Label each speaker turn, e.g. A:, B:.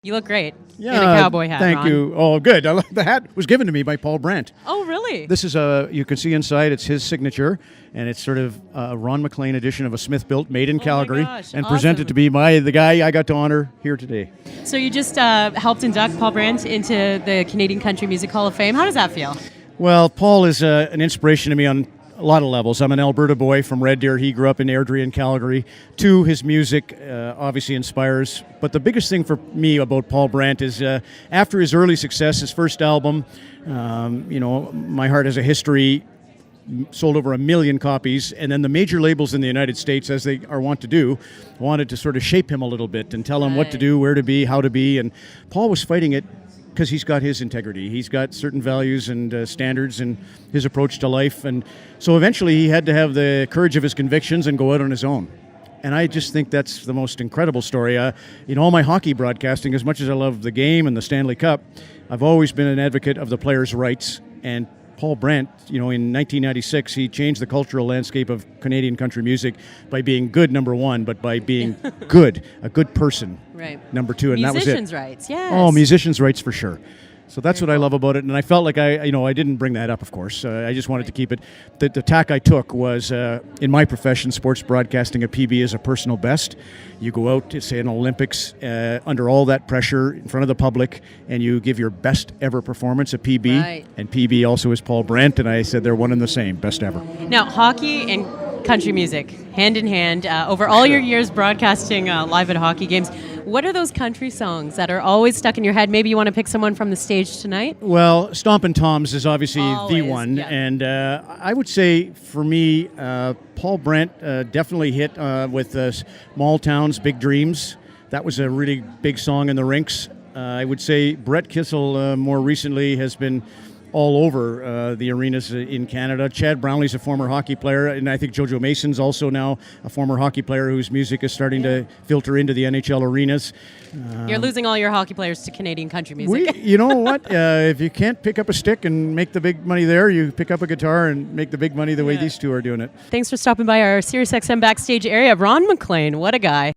A: You look great in
B: Yeah,
A: a cowboy hat,
B: thank
A: Ron.
B: you. Oh, good. The hat was given to me by Paul Brandt.
A: Oh, really?
B: This is you can see inside, it's his signature, and it's sort of a Ron MacLean edition of a Smith built, made in Calgary,
A: gosh,
B: and
A: awesome.
B: presented to be the guy I got to honor here today.
A: So you just helped induct Paul Brandt into the Canadian Country Music Hall of Fame. How does that feel?
B: Well, Paul is an inspiration to me on a lot of levels. I'm an Alberta boy from Red Deer. He grew up in Airdrie and Calgary. Two, his music obviously inspires. But the biggest thing for me about Paul Brandt is after his early success, his first album, My Heart Has a History, sold over 1 million copies, and then the major labels in the United States, as they are wont to do, wanted to sort of shape him a little bit and tell him what to do, where to be, how to be, and Paul was fighting it because he's got his integrity. He's got certain values and standards and his approach to life, and so eventually he had to have the courage of his convictions and go out on his own. And I just think that's the most incredible story. In all my hockey broadcasting, as much as I love the game and the Stanley Cup, I've always been an advocate of the players' rights. And Paul Brandt, in 1996, he changed the cultural landscape of Canadian country music by being good, number one, but by being good, a good person,
A: Right.
B: number two, and that was it.
A: Musicians' rights, yes.
B: Oh, musicians' rights for sure. So that's what I love about it, and I felt like I didn't bring that up, of course. I just wanted to keep it. The tack I took was, in my profession, sports broadcasting, a PB is a personal best. You go out to, say, an Olympics under all that pressure in front of the public, and you give your best ever performance, a PB.
A: Right.
B: And PB also is Paul Brandt, and I said they're one and the same, best ever.
A: Now, hockey and country music, hand in hand, over all your years broadcasting live at hockey games, what are those country songs that are always stuck in your head? Maybe you want to pick someone from the stage tonight?
B: Well, Stompin' Toms is obviously the
A: Always,
B: one,
A: yeah.
B: and I would say for me, Paul Brandt definitely hit with Small Towns, Big Dreams. That was a really big song in the rinks. I would say Brett Kissel more recently has been all over the arenas in Canada. Chad Brownlee's a former hockey player, and I think Jojo Mason's also now a former hockey player whose music is starting to filter into the NHL arenas.
A: You're losing all your hockey players to Canadian country music.
B: You know what? If you can't pick up a stick and make the big money there, you pick up a guitar and make the big money the way these two are doing it.
A: Thanks for stopping by our SiriusXM Backstage area. Ron MacLean, what a guy.